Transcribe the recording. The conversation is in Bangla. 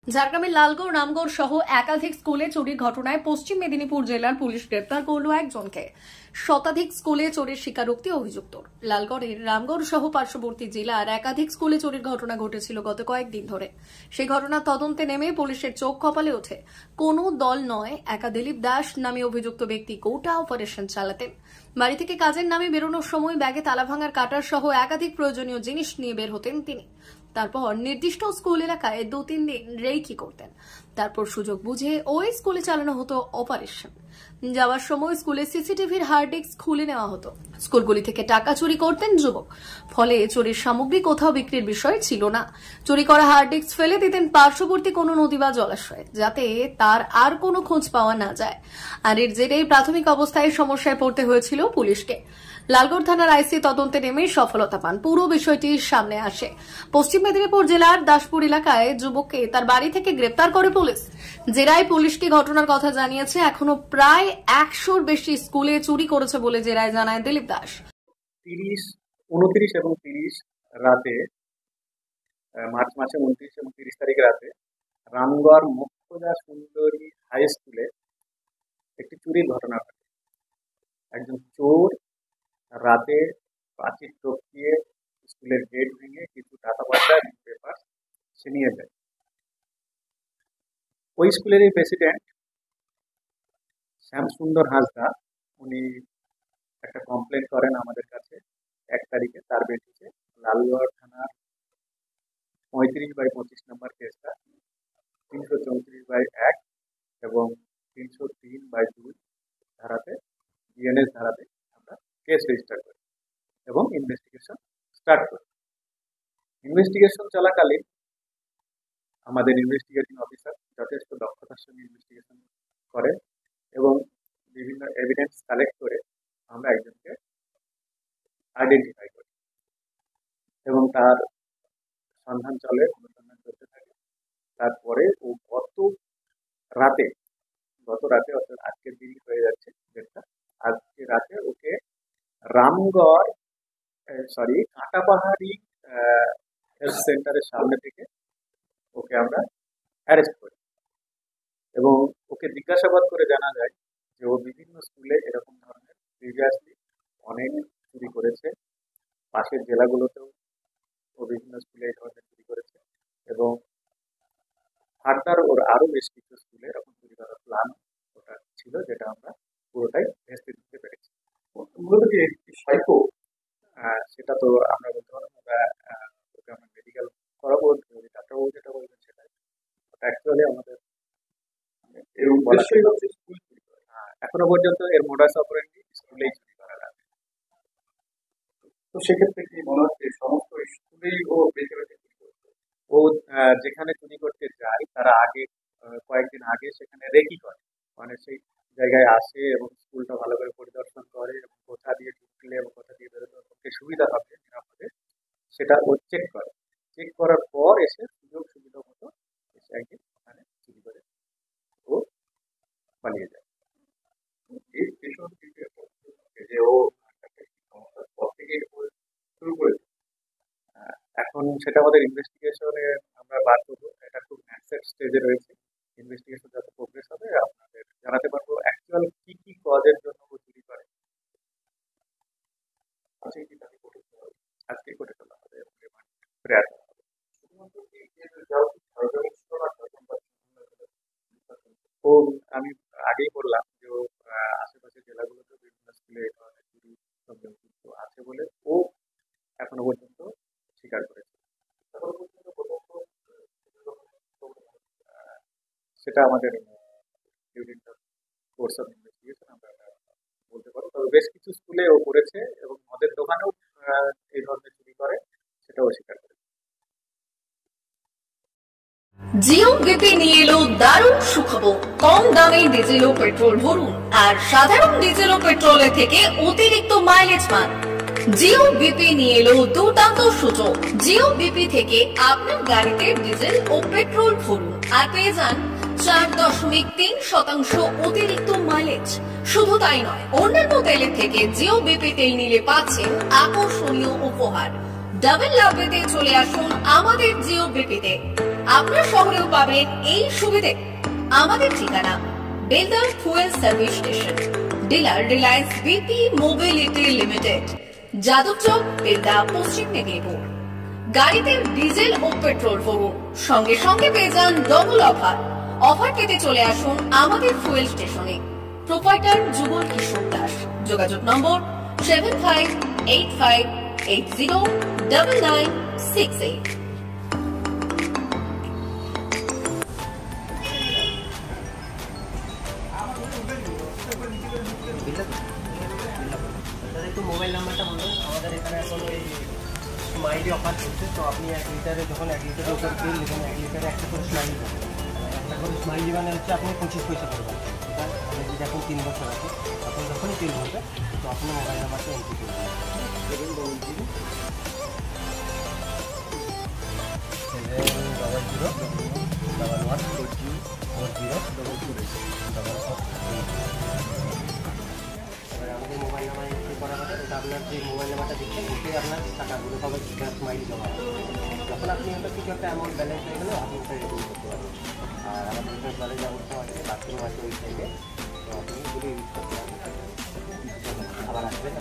ঝাড়গ্রামের লালগড় রামগড় সহ একাধিক স্কুলে চুরির ঘটনায় পশ্চিম মেদিনীপুর জেলার পুলিশ গ্রেপ্তার করল একজনকে। শতাধিক স্কুলে চোরের স্বীকারোক্তি অভিযুক্ত। লালগড়ের রামগড় সহ পার্শ্ববর্তী জেলার একাধিক স্কুলে চুরির ঘটনা ঘটেছিল গত কয়েকদিন ধরে। সেই ঘটনার তদন্তে নেমে পুলিশের চোখ কপালে ওঠে। কোনো দল নয়, একা দিলীপ দাস নামে অভিযুক্ত ব্যক্তি গোটা অপারেশন চালাতেন। বাড়ি থেকে কাজের নামে বেরোনোর সময় ব্যাগে তালা ভাঙার কাটার সহ একাধিক প্রয়োজনীয় জিনিস নিয়ে বের হতেন তিনি। তারপর নির্দিষ্ট স্কুল এলাকায় 2-3 দিন রেকি করতেন। তারপর সুযোগ বুঝে ওই স্কুলে চালানো হতো অপারেশন। যাওয়ার সময় স্কুলে সিসিটিভির হার্ড ডিস্ক খুলে নেওয়া হতো। স্কুলগুলি থেকে টাকা চুরি করতেন যুবক। ফলে চুরির সামগ্রী কোথাও বিক্রির বিষয় ছিল না। চুরি করা হার্ড ডিস্ক ফেলে দিতেন পার্শ্ববর্তী কোনো নদী বা জলাশয়ে, যাতে তার আর কোনো খোঁজ পাওয়া না যায়। আর এর জেরেই প্রাথমিক অবস্থায় সমস্যায় পড়তে হয়েছিল পুলিশকে। লালগড় থানার আইসি তদন্তে নেমে সফলতা পান। পুরো বিষয়টি সামনে আসে। পশ্চিম মেদিনীপুর জেলার দাসপুর এলাকায় যুবককে তার বাড়ি থেকে গ্রেপ্তার করে পুলিশ। জেরায় পুলিশকে ঘটনার কথা জানিয়েছে। এখনো প্রায় 100-র বেশি স্কুলে চুরি করেছে বলে জেরায় জানায় দিলীপ দাস। 30, 29 এবং 30 রাতে, মার্চ মাসে 29 এবং 30 তারিখ রাতে রামগড় মুখ্যদা সুন্দরী হাই স্কুলে একটি চুরির ঘটনা ঘটে। একজন চোর রাতে প্রাচীর টপকিয়ে স্কুলের গেট ভেঙে কিছু টাকা পয়সা পেপার সে নিয়ে যায়। ওই স্কুলেরই প্রেসিডেন্ট শ্যামসুন্দর হাঁসদা, উনি একটা কমপ্লেন করেন আমাদের কাছে 1 তারিখে। তার বেটিতে লালগড় থানার 35/25 নম্বর কেসটা 334/1 এবং 303/2 ধারাতে, বিএনএস ধারাতে আমরা কেস রেজিস্টার করি এবং ইনভেস্টিগেশন স্টার্ট করি। ইনভেস্টিগেশন চলাকালীন আমাদের ইনভেস্টিগেটিং অফিসার যথেষ্ট দক্ষতার সঙ্গে ইনভেস্টিগেশন করে এবং বিভিন্ন এভিডেন্স কালেক্ট করে আমরা একজনকে আইডেন্টিফাই করি এবং তার সন্ধান চলে, অনুসন্ধান করতে থাকে। তারপরে ও গত রাতে অর্থাৎ আজকের দিন হয়ে যাচ্ছে ডেটটা, আজকে রাতে ওকে রামগড় কাঁটাপাহাড়ি হেলথ সেন্টারের সামনে থেকে ওকে আমরা অ্যারেস্ট করি এবং ওকে জিজ্ঞাসাবাদ করে জানা যায় যে ও বিভিন্ন স্কুলে এরকম ধরনের প্রিভিয়াসলি অনেক চুরি করেছে। পাশের জেলাগুলোতেও ও বিভিন্ন স্কুলে এই ধরনের চুরি করেছে এবং ফার্দার ওর আরো বেশ কিছু স্কুলে এরকম চুরি করার প্ল্যান ওটা ছিল, যেটা আমরা পুরোটাই ভেস্তে দিতে পেরেছি। মূলত কি সাইকো, সেটা তো আমরা বলতে পারবো। ওকে আমরা মেডিকেল করাবো, ডাক্তারবাবু যেটা বলবেন সেটাই। অ্যাকচুয়ালি আমাদের এর উদ্দেশ্যই হচ্ছে স্কুল চুরি করা। এখনো পর্যন্ত এর মোডাস অপারেন্ডি স্কুলেই চুরি করা লাগে। তো সেক্ষেত্রে কি মনে হচ্ছে সমস্ত স্কুলেই ও বেছে বেছে চুরি করছে? ও যেখানে চুরি করতে যায় তারা আগে কয়েকদিন আগে সেখানে রেকি করে, মানে সেই জায়গায় আসে এবং স্কুলটা ভালো করে পরিদর্শন করে এবং কোথা দিয়ে ঢুকলে এবং কোথা দিয়ে বেরোলে ওকে সুবিধা হবে নিরাপদে সেটা ও চেক করে। চেক করার পর এসে সুযোগ সুবিধা মতো এসে একদিন ওখানে চুরি করে ও পালিয়ে যায়। যে ও এখন সেটা আমাদের ইনভেস্টিগেশনে আমরা বার করবো। এটা খুব ন্যাসেন্ট স্টেজে রয়েছে। ইনভেস্টিগেশন যত প্রোগ্রেস হবে আপনাদের জানাতে পারবো অ্যাকচুয়াল কি কি কজের জন্য ও চুরি করে। আজকে করে ফেলা হবে প্রেয়ার। ও আমি আগেই বললাম যে ও আশেপাশের জেলাগুলোতে বিভিন্ন স্কুলে এই ধরনের চুরির সঙ্গে যুক্ত আছে বলে ও এখনো পর্যন্ত স্বীকার করেছে। সেটা আমাদের during the course of investigation আমরা বলতে পারবো। তবে বেশ কিছু স্কুলে ও করেছে এবং মদের দোকানেও এই ধরনের চুরি করে, সেটাও স্বীকার করেছে। জিও বিপি নিয়ে এলো দারুণ সুখবর। কম দামে ডিজেল ও পেট্রোল ভরুন আর সাধারণ ডিজেল ও পেট্রোলের থেকে অতিরিক্ত মাইলেজ পান। জিও বিপি নিয়ে এলো দুর্দান্ত সুযোগ। জিও বিপি থেকে আপনার গাড়িতে ডিজেল ও পেট্রোল ভরুন আর পেয়ে যান 4.3% অতিরিক্ত মাইলেজ। শুধু তাই নয়, অন্যান্য তেলের থেকে জিও বিপি তেল নিলে পাচ্ছেন আকর্ষণীয় উপহার। ডাবল লাভ পেতে চলে আসুন আমাদের জিও বিপিতে। আপনার শহরেও পাবেন এই সুবিধে। আমাদের ঠিকানা Belda fuel service station, dealer Reliance BP mobility limited, যাদব চক, বেলদা, পশ্চিম মেদিনীপুর। গাড়িতে ডিজেল ও পেট্রোল ভরুন, সঙ্গে সঙ্গে পেয়ে যান ডবল অফার। অফার পেতে চলে আসুন আমাদের ফুয়েল স্টেশনে। প্রোপাইটার যুগল কিশোর দাস। যোগাযোগ নম্বর 7585809968। একটু মোবাইল নাম্বারটা বলুন। আমাদের এখানে এখন ওই স্মাইলি অফার চলছে, তো আপনি 1 লিটারে যখন 1 লিটারের উপর তেল নেবেন, 1 লিটারে একটা করে স্মাইলি পাবেন। একটা করে স্মাইলি মানে হচ্ছে আপনি 25 পয়সা করবেন। মানে যদি এখন 3 বছর আছে, আপনি যখনই তেল ভরবেন তো আপনি মোবাইল নাম্বারটা এন্ট্রি করবেন। 711404040 আমাদের মোবাইল নাম্বার এন্ট্রি করা হবে। এটা আপনার যে মোবাইল নাম্বারটা দিচ্ছেন ওটাই আপনার টাকাগুলো সবাই স্মাইলি জমা হবে। যখন আপনি ওটা কিছু একটা অ্যামাউন্ট ব্যালেন্স হয়ে গেলে আপনি ওটা রিডিম করতে পারবেন। আর আমাদের এখানে জলের ব্যবস্থা আছে, বাথরুম আছে ওই সাইডে, তো আপনি এগুলো ইউজ করতে পারবেন। আবার আসবেন।